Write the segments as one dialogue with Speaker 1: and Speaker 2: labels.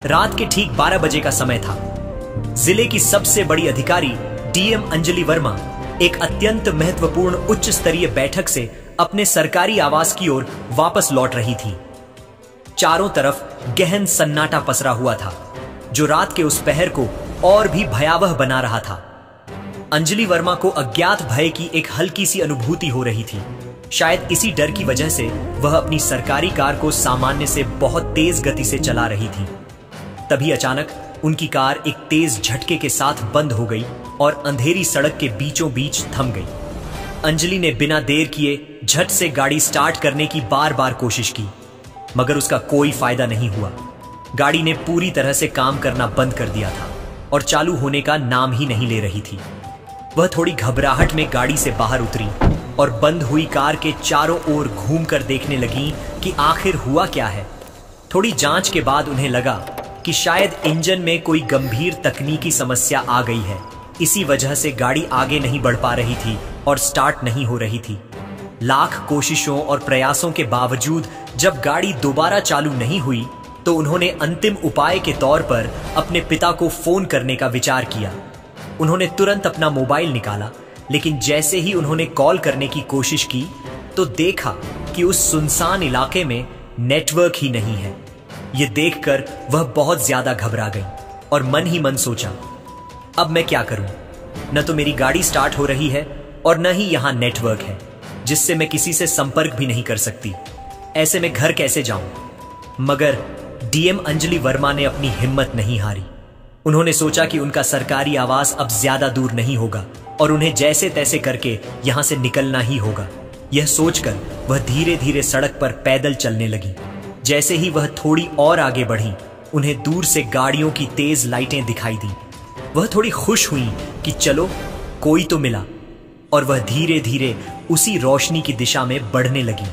Speaker 1: रात के ठीक 12 बजे का समय था। जिले की सबसे बड़ी अधिकारी डीएम अंजलि वर्मा एक अत्यंत महत्वपूर्ण उच्च स्तरीय बैठक से अपने सरकारी आवास की ओर वापस लौट रही थी। चारों तरफ गहन सन्नाटा पसरा हुआ था, जो रात के उस पहर को और भी भयावह बना रहा था। अंजलि वर्मा को अज्ञात भय की एक हल्की सी अनुभूति हो रही थी। शायद इसी डर की वजह से वह अपनी सरकारी कार को सामान्य से बहुत तेज गति से चला रही थी। तभी अचानक उनकी कार एक तेज झटके के साथ बंद हो गई और अंधेरी सड़क के बीचों बीच थम गई। अंजलि ने बिना देर किए झट से गाड़ी स्टार्ट करने की बार बार कोशिश की, मगर उसका कोई फायदा नहीं हुआ। गाड़ी ने पूरी तरह से काम करना बंद कर दिया था और चालू होने का नाम ही नहीं ले रही थी। वह थोड़ी घबराहट में गाड़ी से बाहर उतरी और बंद हुई कार के चारों ओर घूमकर देखने लगी कि आखिर हुआ क्या है। थोड़ी जांच के बाद उन्हें लगा कि शायद इंजन में कोई गंभीर तकनीकी समस्या आ गई है। इसी वजह से गाड़ी आगे नहीं बढ़ पा रही थी और स्टार्ट नहीं हो रही थी। लाख कोशिशों और प्रयासों के बावजूद जब गाड़ी दोबारा चालू नहीं हुई तो उन्होंने अंतिम उपाय के तौर पर अपने पिता को फोन करने का विचार किया। उन्होंने तुरंत अपना मोबाइल निकाला, लेकिन जैसे ही उन्होंने कॉल करने की कोशिश की तो देखा कि उस सुनसान इलाके में नेटवर्क ही नहीं है। यह देखकर वह बहुत ज्यादा घबरा गई और मन ही मन सोचा, अब मैं क्या करूं? न तो मेरी गाड़ी स्टार्ट हो रही है और न ही यहां नेटवर्क है, जिससे मैं किसी से संपर्क भी नहीं कर सकती। ऐसे में घर कैसे जाऊं? मगर डीएम अंजलि वर्मा ने अपनी हिम्मत नहीं हारी। उन्होंने सोचा कि उनका सरकारी आवास अब ज्यादा दूर नहीं होगा और उन्हें जैसे तैसे करके यहां से निकलना ही होगा। यह सोचकर वह धीरे धीरे सड़क पर पैदल चलने लगी। जैसे ही वह थोड़ी और आगे बढ़ी, उन्हें दूर से गाड़ियों की तेज लाइटें दिखाई दी। वह थोड़ी खुश हुई कि चलो कोई तो मिला, और वह धीरे धीरे उसी रोशनी की दिशा में बढ़ने लगी।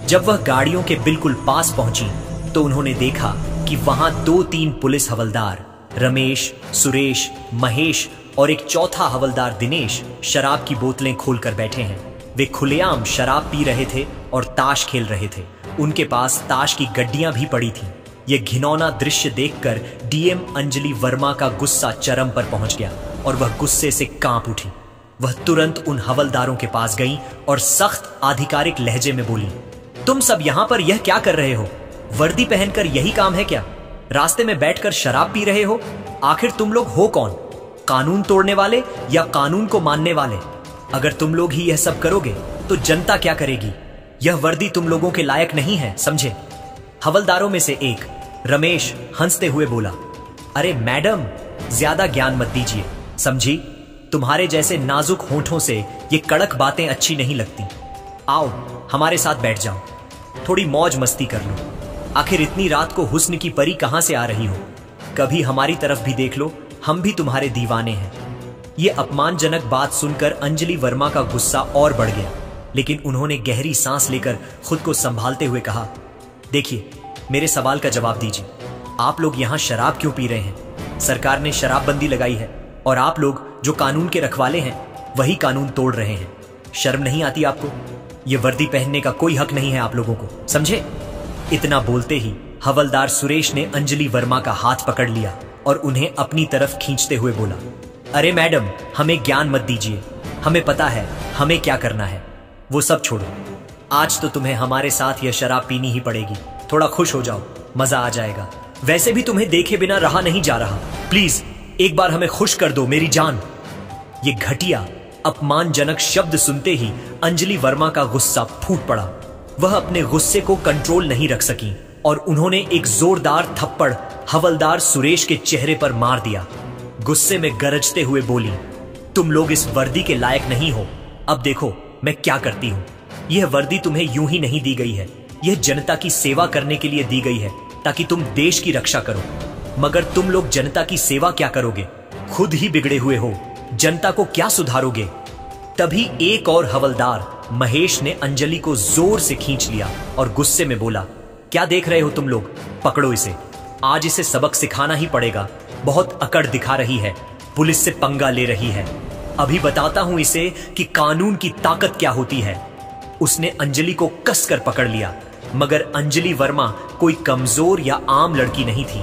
Speaker 1: जब वह गाड़ियों के बिल्कुल पास पहुंची तो उन्होंने देखा कि वहां 2-3 पुलिस हवलदार रमेश, सुरेश, महेश और एक चौथा हवलदार दिनेश शराब की बोतलें खोलकर बैठे हैं। वे खुलेआम शराब पी रहे थे और ताश खेल रहे थे। उनके पास ताश की गड्डियां भी पड़ी थीं। यह घिनौना दृश्य देखकर डीएम अंजलि वर्मा का गुस्सा चरम पर पहुंच गया और वह गुस्से से कांप उठी। वह तुरंत उन हवलदारों के पास गई और सख्त आधिकारिक लहजे में बोली, तुम सब यहां पर यह क्या कर रहे हो? वर्दी पहनकर यही काम है क्या? रास्ते में बैठकर शराब पी रहे हो? आखिर तुम लोग हो कौन? कानून तोड़ने वाले या कानून को मानने वाले? अगर तुम लोग ही यह सब करोगे तो जनता क्या करेगी? यह वर्दी तुम लोगों के लायक नहीं है, समझे? हवलदारों में से एक रमेश हंसते हुए बोला, अरे मैडम, ज्यादा ज्ञान मत दीजिए, समझी? तुम्हारे जैसे नाजुक होठों से ये कड़क बातें अच्छी नहीं लगती। आओ हमारे साथ बैठ जाओ, थोड़ी मौज मस्ती कर लो। आखिर इतनी रात को हुस्न की परी कहां से आ रही हो? कभी हमारी तरफ भी देख लो, हम भी तुम्हारे दीवाने हैं। यह अपमानजनक बात सुनकर अंजलि वर्मा का गुस्सा और बढ़ गया, लेकिन उन्होंने गहरी सांस लेकर खुद को संभालते हुए कहा, देखिए, मेरे सवाल का जवाब दीजिए। आप लोग यहां शराब क्यों पी रहे हैं? सरकार ने शराबबंदी लगाई है और आप लोग जो कानून के रखवाले हैं वही कानून तोड़ रहे हैं। शर्म नहीं आती आपको? यह वर्दी पहनने का कोई हक नहीं है आप लोगों को, समझे? इतना बोलते ही हवलदार सुरेश ने अंजलि वर्मा का हाथ पकड़ लिया और उन्हें अपनी तरफ खींचते हुए बोला, अरे मैडम, हमें ज्ञान मत दीजिए, हमें पता है हमें क्या करना है। वो सब छोड़ो, आज तो तुम्हें हमारे साथ यह शराब पीनी ही पड़ेगी। थोड़ा खुश हो जाओ, मजा आ जाएगा। वैसे भी तुम्हें देखे बिना रहा नहीं जा रहा। प्लीज एक बार हमें खुश कर दो मेरी जान। ये घटिया अपमानजनक शब्द सुनते ही अंजलि वर्मा का गुस्सा फूट पड़ा। वह अपने गुस्से को कंट्रोल नहीं रख सकी और उन्होंने एक जोरदार थप्पड़ हवलदार सुरेश के चेहरे पर मार दिया। गुस्से में गरजते हुए बोली, तुम लोग इस वर्दी के लायक नहीं हो। अब देखो मैं क्या करती हूं। यह वर्दी तुम्हें यूं ही नहीं दी गई है, यह जनता की सेवा करने के लिए दी गई है, ताकि तुम देश की रक्षा करो। मगर तुम लोग जनता की सेवा क्या करोगे? खुद ही बिगड़े हुए हो, जनता को क्या सुधारोगे? तभी एक और हवलदार महेश ने अंजलि को जोर से खींच लिया और गुस्से में बोला, क्या देख रहे हो तुम लोग? पकड़ो इसे, आज इसे सबक सिखाना ही पड़ेगा। बहुत अकड़ दिखा रही है, पुलिस से पंगा ले रही है। अभी बताता हूं इसे कि कानून की ताकत क्या होती है। उसने अंजलि को कसकर पकड़ लिया, मगर अंजलि वर्मा कोई कमजोर या आम लड़की नहीं थी।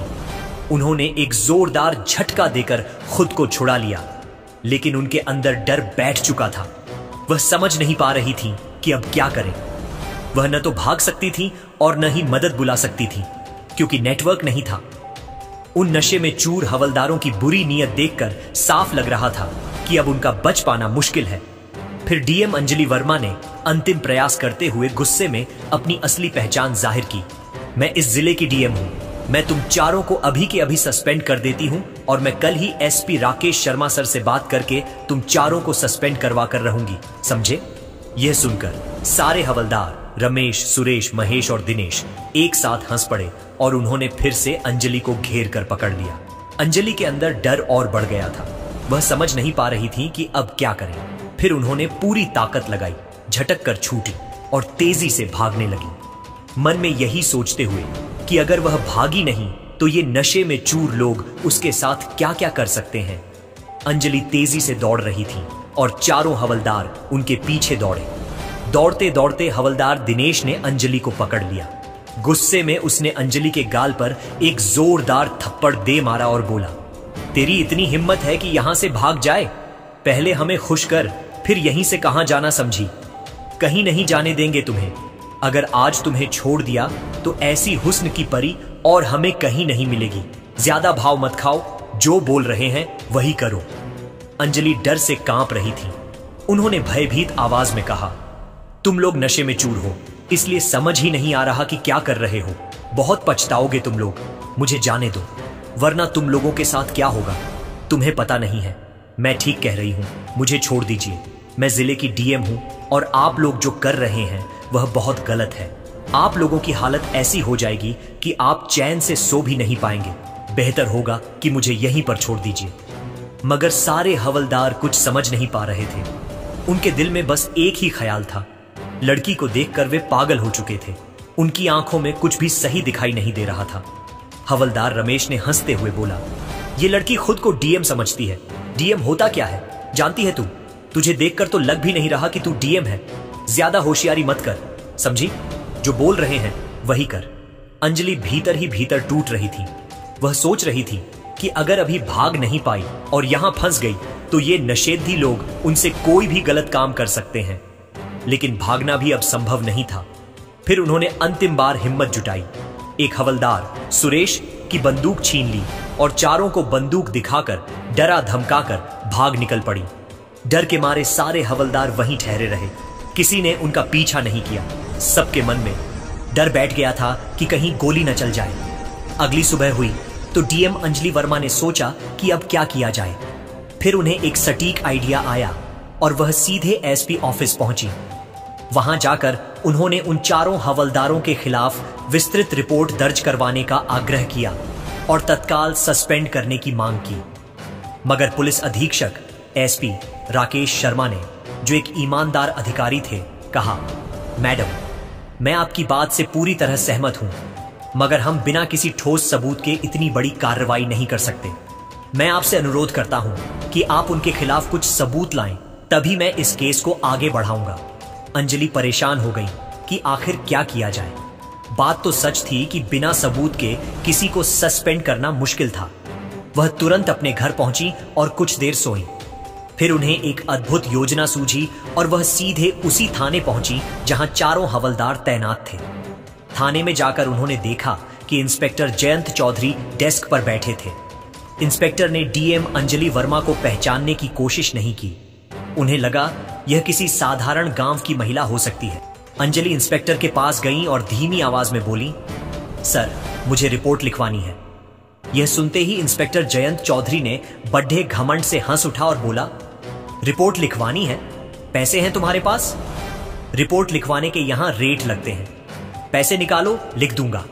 Speaker 1: उन्होंने एक जोरदार झटका देकर खुद को छुड़ा लिया, लेकिन उनके अंदर डर बैठ चुका था। वह समझ नहीं पा रही थी कि अब क्या करें। वह न तो भाग सकती थी और न ही मदद बुला सकती थी, क्योंकि नेटवर्क नहीं था। उन नशे में चूर हवलदारों की बुरी नीयत देखकर साफ लग रहा था कि अब उनका बच पाना मुश्किल है। फिर डीएम अंजलि वर्मा ने अंतिम प्रयास करते हुए गुस्से में अपनी असली पहचान जाहिर की। मैं इस जिले की डीएम हूं। मैं तुम चारों को अभी के अभी सस्पेंड कर देती हूं और मैं कल ही एसपी राकेश शर्मा सर से बात करके तुम चारों को सस्पेंड करवा कर रहूंगी, समझे? यह सुनकर सारे हवलदार रमेश, सुरेश, महेश और दिनेश एक साथ हंस पड़े और उन्होंने फिर से अंजलि को घेर कर पकड़ लिया। अंजलि के अंदर डर और बढ़ गया था। वह समझ नहीं पा रही थी कि अब क्या करें। फिर उन्होंने पूरी ताकत लगाई, झटक कर छूटी और तेजी से भागने लगी, मन में यही सोचते हुए कि अगर वह भागी नहीं तो ये नशे में चूर लोग उसके साथ क्या क्या कर सकते हैं। अंजलि तेजी से दौड़ रही थी और चारों हवलदार उनके पीछे दौड़े। दौड़ते दौड़ते हवलदार दिनेश ने अंजलि को पकड़ लिया। गुस्से में उसने अंजलि के गाल पर एक जोरदार थप्पड़ दे मारा और बोला, तेरी इतनी हिम्मत है कि यहां से भाग जाए? पहले हमें खुश कर, फिर यहीं से कहां जाना समझी? कहीं नहीं जाने देंगे तुम्हें। अगर आज तुम्हें छोड़ दिया तो ऐसी हुस्न की परी और हमें कहीं नहीं मिलेगी। ज्यादा भाव मत खाओ, जो बोल रहे हैं वही करो। अंजलि डर से कांप रही थी। उन्होंने भयभीत आवाज में कहा, तुम लोग नशे में चूर हो, इसलिए समझ ही नहीं आ रहा कि क्या कर रहे हो। बहुत पछताओगे तुम लोग। मुझे जाने दो, वरना तुम लोगों के साथ क्या होगा तुम्हें पता नहीं है। मैं ठीक कह रही हूं, मुझे छोड़ दीजिए। मैं जिले की डीएम हूं और आप लोग जो कर रहे हैं वह बहुत गलत है। आप लोगों की हालत ऐसी हो जाएगी कि आप चैन से सो भी नहीं पाएंगे। बेहतर होगा कि मुझे यहीं पर छोड़ दीजिए। मगर सारे हवलदार कुछ समझ नहीं पा रहे थे। उनके दिल में बस एक ही ख्याल था। लड़की को देखकर वे पागल हो चुके थे। उनकी आंखों में कुछ भी सही दिखाई नहीं दे रहा था। हवलदार रमेश ने हंसते हुए बोला, ये लड़की खुद को डीएम समझती है। डीएम होता क्या है जानती है तू? तुझे देखकर तो लग भी नहीं रहा कि तू डीएम है। ज्यादा होशियारी मत कर, समझी? जो बोल रहे हैं वही कर। अंजलि भीतर ही भीतर टूट रही थी। वह सोच रही थी कि अगर अभी भाग नहीं पाई और यहां फंस गई तो ये नशेधी लोग उनसे कोई भी गलत काम कर सकते हैं। लेकिन भागना भी अब संभव नहीं था। फिर उन्होंने अंतिम बार हिम्मत जुटाई। एक हवलदार सुरेश की बंदूक छीन ली और चारों को बंदूक दिखाकर डरा धमकाकर भाग निकल पड़ी। डर के मारे सारे हवलदार वहीं ठहरे रहे। किसी ने उनका पीछा नहीं किया। सबके मन में डर बैठ गया था कि कहीं गोली न चल जाए। अगली सुबह हुई तो डीएम अंजलि वर्मा ने सोचा कि अब क्या किया जाए। फिर उन्हें एक सटीक आइडिया आया और वह सीधे एसपी ऑफिस पहुंची। वहां जाकर उन्होंने उन चारों हवलदारों के खिलाफ विस्तृत रिपोर्ट दर्ज करवाने का आग्रह किया और तत्काल सस्पेंड करने की मांग की। मगर पुलिस अधीक्षक एसपी राकेश शर्मा ने, जो एक ईमानदार अधिकारी थे, कहा, मैडम, मैं आपकी बात से पूरी तरह सहमत हूं, मगर हम बिना किसी ठोस सबूत के इतनी बड़ी कार्रवाई नहीं कर सकते। मैं आपसे अनुरोध करता हूं कि आप उनके खिलाफ कुछ सबूत लाएं, तभी मैं इस केस को आगे बढ़ाऊंगा। अंजलि परेशान हो गई कि आखिर क्या किया जाए। बात तो सच थी कि बिना सबूत के किसी को सस्पेंड करना मुश्किल था। वह तुरंत अपने घर पहुंची और कुछ देर सोई। फिर उन्हें एक अद्भुत योजना सूझी और वह सीधे उसी थाने पहुंची जहां चारों हवलदार तैनात थे। थाने में जाकर उन्होंने देखा कि इंस्पेक्टर जयंत चौधरी डेस्क पर बैठे थे। इंस्पेक्टर ने डीएम अंजलि वर्मा को पहचानने की कोशिश नहीं की। उन्हें लगा यह किसी साधारण गांव की महिला हो सकती है। अंजलि इंस्पेक्टर के पास गई और धीमी आवाज में बोली, सर, मुझे रिपोर्ट लिखवानी है। यह सुनते ही इंस्पेक्टर जयंत चौधरी ने बड्ढे घमंड से हंस उठा और बोला, रिपोर्ट लिखवानी है? पैसे हैं तुम्हारे पास? रिपोर्ट लिखवाने के यहां रेट लगते हैं। पैसे निकालो, लिख दूंगा।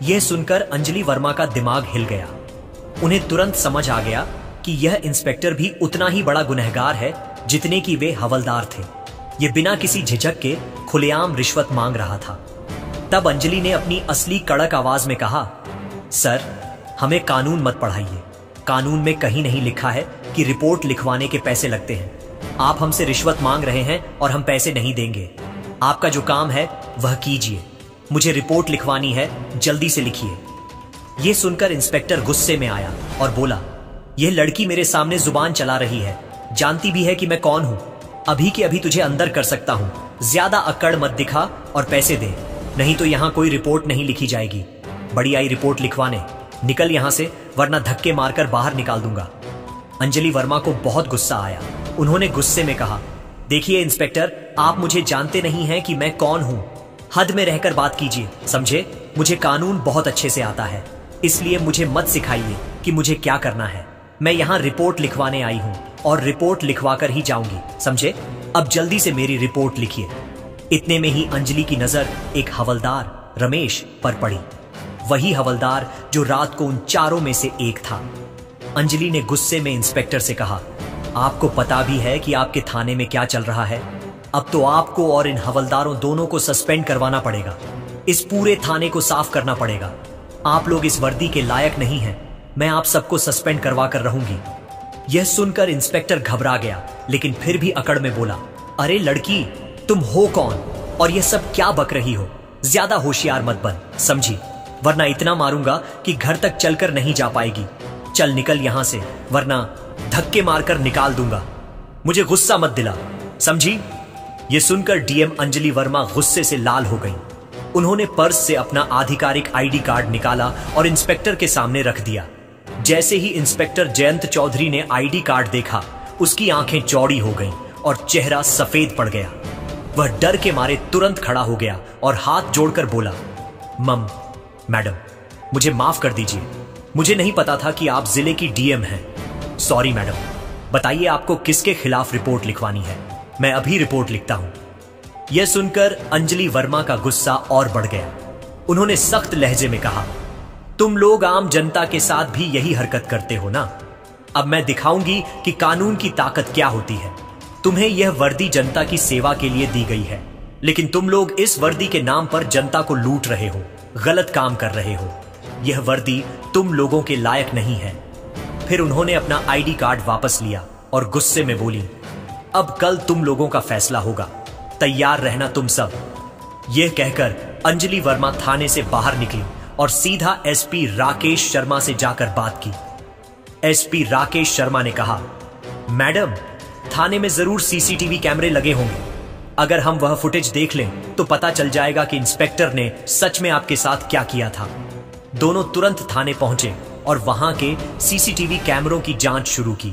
Speaker 1: यह सुनकर अंजलि वर्मा का दिमाग हिल गया। उन्हें तुरंत समझ आ गया कि यह इंस्पेक्टर भी उतना ही बड़ा गुनहगार है जितने कि वे हवलदार थे। यह बिना किसी झिझक के खुलेआम रिश्वत मांग रहा था। तब अंजलि ने अपनी असली कड़क आवाज में कहा, सर, हमें कानून मत पढ़ाइए। कानून में कहीं नहीं लिखा है कि रिपोर्ट लिखवाने के पैसे लगते हैं। आप हमसे रिश्वत मांग रहे हैं और हम पैसे नहीं देंगे। आपका जो काम है वह कीजिए। मुझे रिपोर्ट लिखवानी है, जल्दी से लिखिए। यह सुनकर इंस्पेक्टर गुस्से में आया और बोला, यह लड़की मेरे सामने जुबान चला रही है, जानती भी है कि मैं कौन हूं। अभी के अभी तुझे अंदर कर सकता हूं। ज्यादा अकड़ मत दिखा और पैसे दे, नहीं तो यहां कोई रिपोर्ट नहीं लिखी जाएगी। बड़ी आई रिपोर्ट लिखवाने। निकल यहां से, वरना धक्के मारकर बाहर निकाल दूंगा। अंजलि वर्मा को बहुत गुस्सा आया। उन्होंने गुस्से में कहा, देखिए इंस्पेक्टर, आप मुझे जानते नहीं हैं कि मैं कौन हूं। हद में रहकर बात कीजिए, समझे? मुझे कानून बहुत अच्छे से आता है, इसलिए मुझे मत सिखाइए कि मुझे क्या करना है। मैं यहाँ रिपोर्ट लिखवाने आई हूँ और रिपोर्ट लिखवाकर ही जाऊंगी, समझे? अब जल्दी से मेरी रिपोर्ट लिखिए। इतने में ही अंजलि की नजर एक हवलदार रमेश पर पड़ी, वही हवलदार जो रात को उन चारों में से एक था। अंजलि ने गुस्से में इंस्पेक्टर से कहा, आपको पता भी है कि आपके थाने में क्या चल रहा है? अब तो आपको और इन हवलदारों दोनों को सस्पेंड करवाना पड़ेगा। इस पूरे थाने को साफ करना पड़ेगा। आप लोग इस वर्दी के लायक नहीं हैं। मैं आप सबको सस्पेंड करवा कर रहूंगी। यह सुनकर इंस्पेक्टर घबरा गया, लेकिन फिर भी अकड़ में बोला, अरे लड़की, तुम हो कौन और यह सब क्या बक रही हो? ज्यादा होशियार मत बन, समझी? वरना इतना मारूंगा कि घर तक चलकर नहीं जा पाएगी। चल निकल यहां से, वरना धक्के मारकर निकाल दूंगा। मुझे गुस्सा मत दिला, समझी? यह सुनकर डीएम अंजलि वर्मा गुस्से से लाल हो गई। उन्होंने पर्स से अपना आधिकारिक आईडी कार्ड निकाला और इंस्पेक्टर के सामने रख दिया। जैसे ही इंस्पेक्टर जयंत चौधरी ने आईडी कार्ड देखा, उसकी आंखें चौड़ी हो गईं और चेहरा सफेद पड़ गया। वह डर के मारे तुरंत खड़ा हो गया और हाथ जोड़कर बोला, मैडम, मुझे माफ कर दीजिए। मुझे नहीं पता था कि आप जिले की डीएम हैं। Sorry madam. बताइए आपको किसके खिलाफ रिपोर्ट लिखवानी है? मैं अभी रिपोर्ट लिखता हूं। यह सुनकर अंजलि वर्मा का गुस्सा और बढ़ गया। उन्होंने सख्त लहजे में कहा, तुम लोग आम जनता के साथ भी यही हरकत करते हो ना? अब मैं दिखाऊंगी कि कानून की ताकत क्या होती है। तुम्हें यह वर्दी जनता की सेवा के लिए दी गई है, लेकिन तुम लोग इस वर्दी के नाम पर जनता को लूट रहे हो, गलत काम कर रहे हो। यह वर्दी तुम लोगों के लायक नहीं है। फिर उन्होंने अपना आईडी कार्ड वापस लिया और गुस्से में बोली, अब कल तुम लोगों का फैसला होगा, तैयार रहना तुम सब। यह कहकर अंजलि वर्मा थाने से बाहर निकली और सीधा एसपी राकेश शर्मा से जाकर बात की। एसपी राकेश शर्मा ने कहा, मैडम, थाने में जरूर सीसीटीवी कैमरे लगे होंगे। अगर हम वह फुटेज देख लें तो पता चल जाएगा कि इंस्पेक्टर ने सच में आपके साथ क्या किया था। दोनों तुरंत थाने पहुंचे और वहां के सीसीटीवी कैमरों की जांच शुरू की।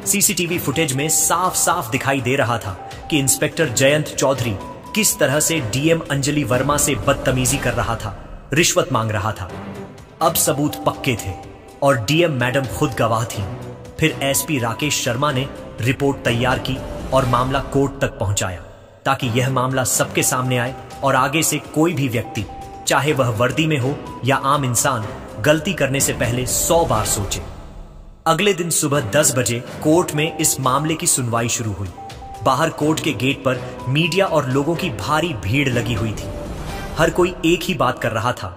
Speaker 1: सीसीटीवी फुटेज में साफ साफ दिखाई दे रहा था कि इंस्पेक्टर जयंत चौधरी किस तरह से डीएम अंजलि वर्मा से बदतमीजी कर रहा था, रिश्वत मांग रहा था। अब सबूत पक्के थे और डीएम मैडम खुद गवाह थी। फिर एसपी राकेश शर्मा ने रिपोर्ट तैयार की और मामला कोर्ट तक पहुंचाया, ताकि यह मामला सबके सामने आए और आगे से कोई भी व्यक्ति, चाहे वह वर्दी में हो या आम इंसान, गलती करने से पहले 100 बार सोचे। अगले दिन सुबह 10 बजे कोर्ट में इस मामले की सुनवाई शुरू हुई। बाहर कोर्ट के गेट पर मीडिया और लोगों की भारी भीड़ लगी हुई थी। हर कोई एक ही बात कर रहा था,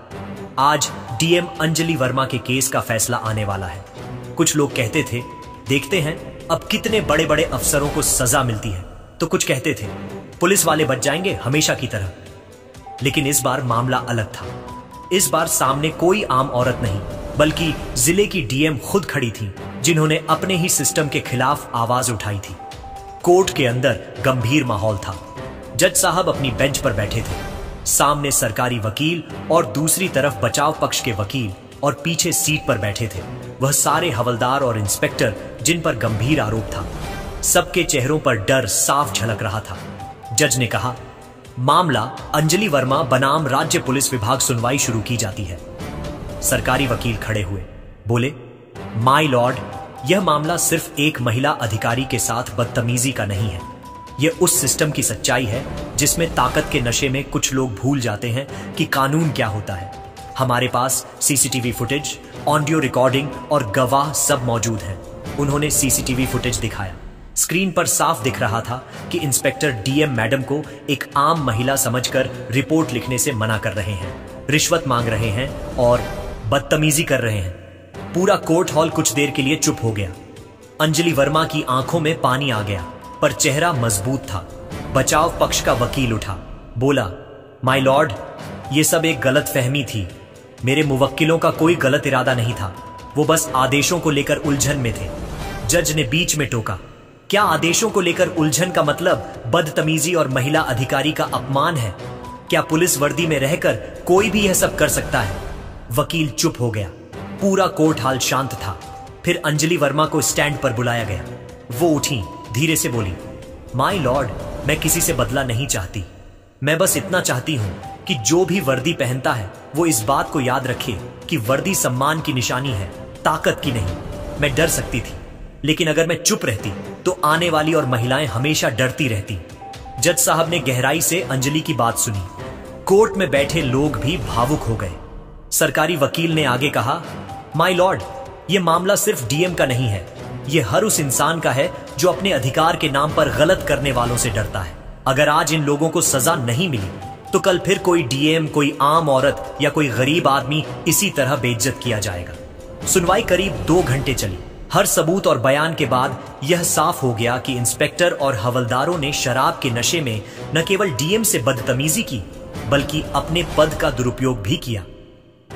Speaker 1: आज डीएम अंजलि वर्मा के केस का फैसला आने वाला है। कुछ लोग कहते थे, देखते हैं अब कितने बड़े बड़े अफसरों को सजा मिलती है, तो कुछ कहते थे पुलिस वाले बच जाएंगे हमेशा की तरह। लेकिन इस बार मामला अलग था। इस बार सामने कोई आम औरत नहीं, बल्कि जिले की डीएम खुद खड़ी थी, जिन्होंने अपने ही सिस्टम के खिलाफ आवाज उठाई थी। कोर्ट के अंदर गंभीर माहौल था। जज साहब अपनी बेंच पर बैठे थे। सामने सरकारी वकील और दूसरी तरफ बचाव पक्ष के वकील और पीछे सीट पर बैठे थे वह सारे हवलदार और इंस्पेक्टर जिन पर गंभीर आरोप था। सबके चेहरों पर डर साफ झलक रहा था। जज ने कहा, मामला अंजलि वर्मा बनाम राज्य पुलिस विभाग सुनवाई शुरू की जाती है। सरकारी वकील खड़े हुए, बोले, माय लॉर्ड, यह मामला सिर्फ एक महिला अधिकारी के साथ बदतमीजी का नहीं है। यह उस सिस्टम की सच्चाई है जिसमें ताकत के नशे में कुछ लोग भूल जाते हैं कि कानून क्या होता है। हमारे पास सीसीटीवी फुटेज, ऑडियो रिकॉर्डिंग और गवाह सब मौजूद हैं। उन्होंने सीसीटीवी फुटेज दिखाया। स्क्रीन पर साफ दिख रहा था कि इंस्पेक्टर डीएम मैडम को एक आम महिला समझकर रिपोर्ट लिखने से मना कर रहे हैं, रिश्वत मांग रहे हैं और बदतमीजी कर रहे हैं। पूरा कोर्ट हॉल कुछ देर के लिए चुप हो गया। अंजलि वर्मा की आंखों में पानी आ गया, पर चेहरा मजबूत था। बचाव पक्ष का वकील उठा, बोला, माय लॉर्ड, ये सब एक गलतफहमी थी। मेरे मुवक्किलों का कोई गलत इरादा नहीं था, वो बस आदेशों को लेकर उलझन में थे। जज ने बीच में टोका, क्या आदेशों को लेकर उलझन का मतलब बदतमीजी और महिला अधिकारी का अपमान है? क्या पुलिस वर्दी में रहकर कोई भी यह सब कर सकता है? वकील चुप हो गया। पूरा कोर्ट हाल शांत था। फिर अंजलि वर्मा को स्टैंड पर बुलाया गया। वो उठी, धीरे से बोली, माय लॉर्ड, मैं किसी से बदला नहीं चाहती। मैं बस इतना चाहती हूं कि जो भी वर्दी पहनता है वो इस बात को याद रखे कि वर्दी सम्मान की निशानी है, ताकत की नहीं। मैं डर सकती थी, लेकिन अगर मैं चुप रहती तो आने वाली और महिलाएं हमेशा डरती रहती। जज साहब ने गहराई से अंजलि की बात सुनी। कोर्ट में बैठे लोग भी भावुक हो गए। सरकारी वकील ने आगे कहा, माय लॉर्ड, यह मामला सिर्फ डीएम का नहीं है, यह हर उस इंसान का है जो अपने अधिकार के नाम पर गलत करने वालों से डरता है। अगर आज इन लोगों को सजा नहीं मिली तो कल फिर कोई डीएम, कोई आम औरत या कोई गरीब आदमी इसी तरह बेइज्जत किया जाएगा। सुनवाई करीब 2 घंटे चली। हर सबूत और बयान के बाद यह साफ हो गया कि इंस्पेक्टर और हवलदारों ने शराब के नशे में न केवल डीएम से बदतमीजी की, बल्कि अपने पद का दुरुपयोग भी किया।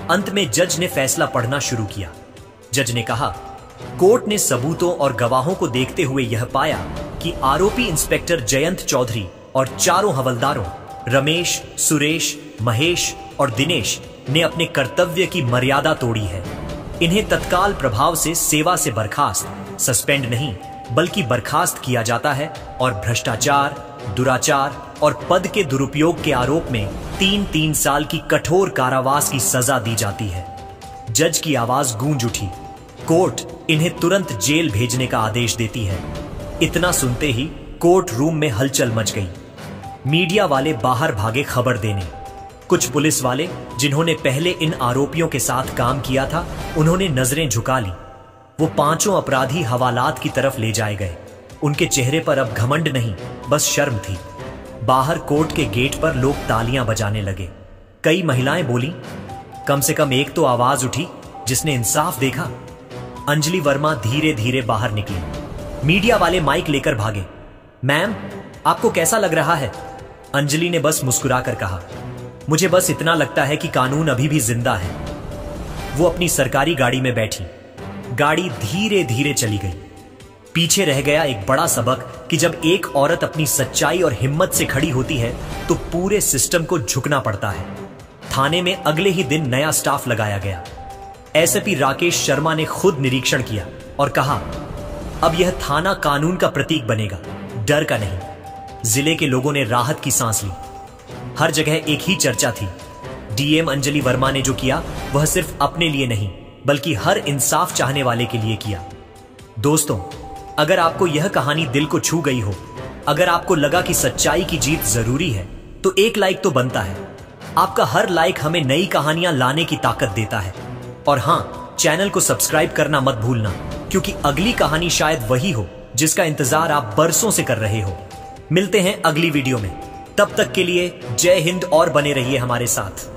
Speaker 1: अंत में जज ने फैसला पढ़ना शुरू किया। जज ने कहा, कोर्ट ने सबूतों और गवाहों को देखते हुए यह पाया कि आरोपी इंस्पेक्टर जयंत चौधरी और चारों हवलदारों रमेश, सुरेश, महेश और दिनेश ने अपने कर्तव्य की मर्यादा तोड़ी है। इन्हें तत्काल प्रभाव से सेवा से बर्खास्त, सस्पेंड नहीं बल्कि बर्खास्त किया जाता है और भ्रष्टाचार, दुराचार और पद के दुरुपयोग के आरोप में 3-3 साल की कठोर कारावास की सजा दी जाती है। जज की आवाज गूंज उठी। कोर्ट इन्हें तुरंत जेल भेजने का आदेश देती है। इतना सुनते ही कोर्ट रूम में हलचल मच गई। मीडिया वाले बाहर भागे खबर देने। कुछ पुलिस वाले जिन्होंने पहले इन आरोपियों के साथ काम किया था, उन्होंने नजरें झुका ली। वो 5 अपराधी हवालात की तरफ ले जाए गए। उनके चेहरे पर अब घमंड नहीं, बस शर्म थी। बाहर कोर्ट के गेट पर लोग तालियां बजाने लगे। कई महिलाएं बोली, कम से कम एक तो आवाज उठी जिसने इंसाफ देखा। अंजलि वर्मा धीरे धीरे बाहर निकली। मीडिया वाले माइक लेकर भागे। मैम, आपको कैसा लग रहा है? अंजलि ने बस मुस्कुराकर कहा, मुझे बस इतना लगता है कि कानून अभी भी जिंदा है। वो अपनी सरकारी गाड़ी में बैठी। गाड़ी धीरे धीरे चली गई। पीछे रह गया एक बड़ा सबक कि जब एक औरत अपनी सच्चाई और हिम्मत से खड़ी होती है तो पूरे सिस्टम को झुकना पड़ता है। थाने में अगले ही दिन नया स्टाफ लगाया गया। एसपी राकेश शर्मा ने खुद निरीक्षण किया और कहा, अब यह थाना कानून का प्रतीक बनेगा, डर का नहीं। जिले के लोगों ने राहत की सांस ली। हर जगह एक ही चर्चा थी, डीएम अंजलि वर्मा ने जो किया वह सिर्फ अपने लिए नहीं बल्कि हर इंसाफ चाहने वाले के लिए किया। दोस्तों, अगर आपको यह कहानी दिल को छू गई हो, अगर आपको लगा कि सच्चाई की जीत जरूरी है, तो एक लाइक तो बनता है। आपका हर लाइक हमें नई कहानियां लाने की ताकत देता है। और हां, चैनल को सब्सक्राइब करना मत भूलना, क्योंकि अगली कहानी शायद वही हो जिसका इंतजार आप बरसों से कर रहे हो। मिलते हैं अगली वीडियो में। तब तक के लिए जय हिंद और बने रहिए हमारे साथ।